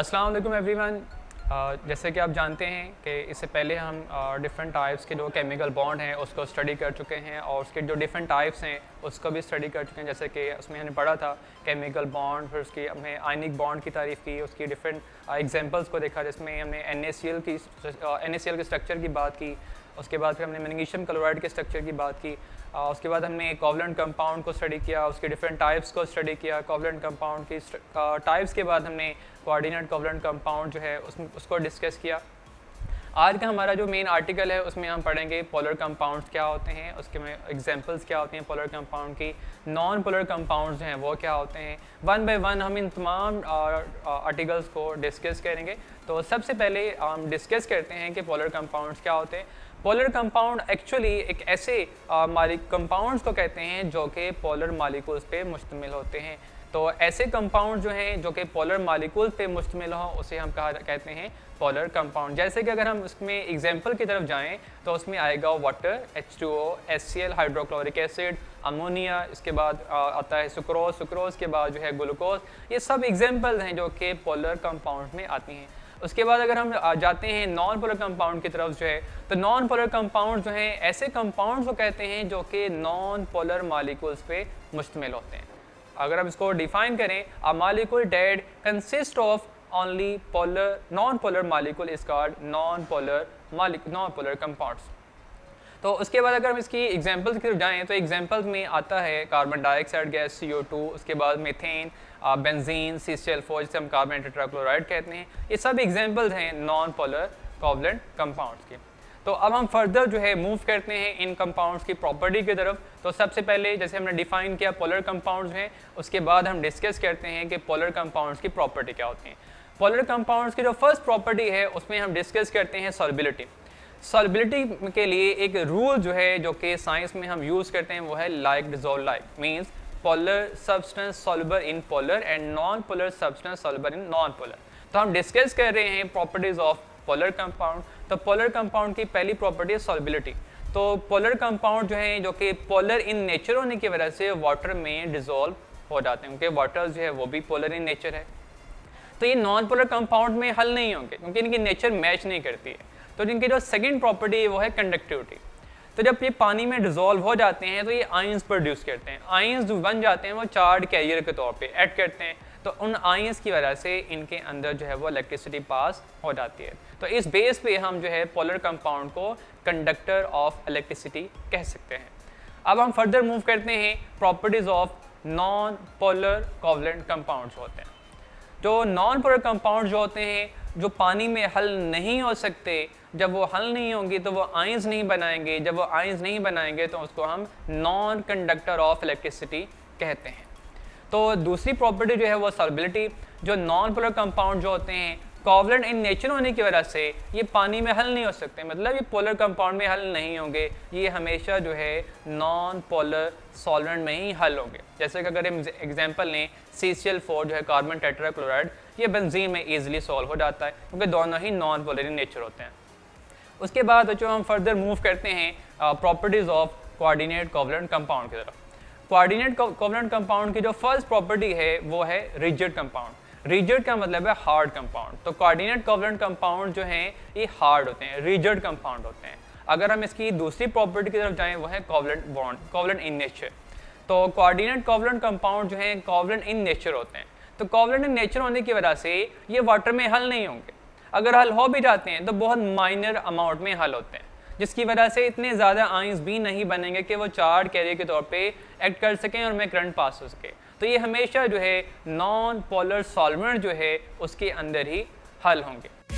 अस्सलाम वालेकुम एवरीवन। जैसे कि आप जानते हैं कि इससे पहले हम डिफरेंट टाइप्स के जो केमिकल बॉन्ड हैं उसको स्टडी कर चुके हैं और उसके जो डिफरेंट टाइप्स हैं उसको भी स्टडी कर चुके हैं। जैसे कि उसमें हमने पढ़ा था केमिकल बॉन्ड, फिर उसकी हमने आयनिक बॉन्ड की तारीफ़ की, उसकी डिफरेंट एग्जांपल्स को देखा, जिसमें हमने NaCl की स्ट्रक्चर की बात की। उसके बाद फिर हमने मैग्नीशियम क्लोराइड के स्ट्रक्चर की बात की। उसके बाद हमने कोवलेंट कंपाउंड को स्टडी किया, उसके डिफरेंट टाइप्स को स्टडी किया। कोवलेंट कंपाउंड की टाइप्स के बाद हमने कोऑर्डिनेट कोवलेंट कंपाउंड जो है उसको डिस्कस किया। आज का हमारा जो मेन आर्टिकल है उसमें हम पढ़ेंगे पोलर कंपाउंड्स क्या होते हैं, उसके में एग्जांपल्स क्या होती हैं पोलर कंपाउंड की, नॉन पोलर कंपाउंड्स जो हैं वो क्या होते हैं। वन बाय वन हम इन तमाम आर्टिकल्स को डिस्कस करेंगे। तो सबसे पहले हम डिस्कस करते हैं कि पोलर कंपाउंड्स क्या होते हैं। पोलर कंपाउंड एक्चुअली एक ऐसे कंपाउंड्स को कहते हैं जो कि पोलर मालिक्यूल्स पे मुश्तमिल होते हैं। तो ऐसे कंपाउंड जो हैं जो कि पोलर मालिक्यूल पे मुश्तमिल हों उसे हम कहते हैं पोलर कंपाउंड। जैसे कि अगर हम उसमें एग्जांपल की तरफ जाएं तो उसमें आएगा water, H2O, HCl hydrochloric acid, ammonia, इसके बाद आता है सुक्रोज के बाद जो है ग्लूकोज। ये सब एग्जांपल्स हैं जो कि पोलर कंपाउंड में आती हैं। उसके बाद अगर हम जाते हैं नॉन पोलर कंपाउंड की तरफ जो है, तो नॉन पोलर कंपाउंड जो हैं ऐसे कंपाउंड्स को कहते हैं जो कि नॉन पोलर मालिक्यूल्स पे मुश्तमिल होते हैं। अगर हम इसको डिफाइन करें, a molecule that consist of only polar non polar molecule is called non polar compounds. तो उसके बाद अगर हम इसकी एग्जांपल्स की तरफ जाएं तो एग्जांपल्स में आता है कार्बन डाइऑक्साइड गैस CO2, उसके बाद मीथेन, बेंजीन, CCl4 जिसे हम कार्बन टेट्राक्लोराइड कहते हैं। ये सब एग्जांपल्स हैं नॉन पोलर कोवलेंट कंपाउंड्स के। तो अब हम फर्दर जो है मूव करते हैं इन कंपाउंड्स की प्रॉपर्टी की तरफ। तो सबसे पहले जैसे हमने डिफाइन किया पोलर कंपाउंड्स हैं, उसके बाद हम डिस्कस करते हैं कि पोलर कंपाउंड्स की प्रॉपर्टी क्या होती है। पोलर कंपाउंड्स की जो फर्स्ट प्रॉपर्टी है उसमें हम डिस्कस करते हैं सॉल्युबिलिटी। सॉल्युबिलिटी के लिए एक रूल जो है जो कि साइंस में हम यूज़ करते हैं वो है like dissolve like, means polar substance soluble in polar and non polar substance soluble in non polar. तो हम डिस्कस कर रहे हैं प्रॉपर्टीज ऑफ पोलर कंपाउंड। तो पोलर कंपाउंड की पहली प्रॉपर्टी है सॉल्युबिलिटी। तो पोलर कंपाउंड जो है जो कि पोलर इन नेचर होने की वजह से वाटर में डिसॉल्व हो जाते हैं, क्योंकि वाटर जो है वो भी पोलर इन नेचर है। तो ये नॉन पोलर कंपाउंड में हल नहीं होंगे क्योंकि इनकी नेचर मैच नहीं करती है। तो जिनकी जो सेकंड प्रॉपर्टी है वो है कंडक्टिविटी। तो जब ये पानी में डिसॉल्व हो जाते हैं तो ये आयंस प्रोड्यूस करते हैं। आयंस जो बन जाते हैं वो चार्ज कैरियर के तौर पे ऐड करते हैं। तो उन आयंस की वजह से इनके अंदर जो है वो इलेक्ट्रिसिटी पास हो जाती है। तो इस बेस पे हम जो है पोलर कंपाउंड को कंडक्टर ऑफ इलेक्ट्रिसिटी कह सकते हैं। अब हम फर्दर मूव करते हैं properties of non polar covalent compounds होते हैं। जो नॉन पोलर कंपाउंड जो होते हैं जो पानी में हल नहीं हो सकते, जब वो हल नहीं होंगी तो वो आयंस नहीं बनाएंगे, जब वो आयंस नहीं बनाएंगे तो उसको हम नॉन कंडक्टर ऑफ इलेक्ट्रिसिटी कहते हैं। तो दूसरी प्रॉपर्टी जो है वो सॉल्युबिलिटी। जो नॉन पोलर कंपाउंड जो होते हैं कोवलेंट इन नेचर होने की वजह से ये पानी में हल नहीं हो सकते, मतलब ये पोलर कंपाउंड में हल नहीं होंगे, ये हमेशा जो है नॉन पोलर सॉल्वेंट में ही हल होंगे। जैसे कि अगर हम एग्जांपल लें CCl4 जो है कार्बन टेट्राक्लोराइड, ये बेंजीन में ईजिली सॉल्व हो जाता है क्योंकि दोनों ही नॉन पोलर इन नेचर होते हैं। उसके बाद जो हम फर्दर मूव करते हैं properties of coordinate covalent compound की तरफ। कोऑर्डिनेट कोवलेंट कंपाउंड की जो फर्स्ट प्रॉपर्टी है वो है रिजिड कंपाउंड। रिजिड का मतलब है हार्ड कंपाउंड। तो कोऑर्डिनेट कोवलेंट कंपाउंड जो हैं ये हार्ड होते हैं, रिजिड कंपाउंड होते हैं। अगर हम इसकी दूसरी प्रॉपर्टी की तरफ जाएं वो है covalent bond, covalent in nature. तो कोऑर्डिनेट कोवलेंट कंपाउंड जो हैं कोवलेंट इन नेचर होते हैं। तो कोवलेंट इन नेचर होने की वजह से ये वाटर में हल नहीं होंगे, अगर हल हो भी जाते हैं तो बहुत माइनर अमाउंट में हल होते हैं, जिसकी वजह से इतने ज़्यादा आयंस भी नहीं बनेंगे कि वो चार्ज कैरियर के तौर पे एक्ट कर सकें और में करंट पास हो सके। तो ये हमेशा जो है नॉन पोलर सॉल्वेंट जो है उसके अंदर ही हल होंगे।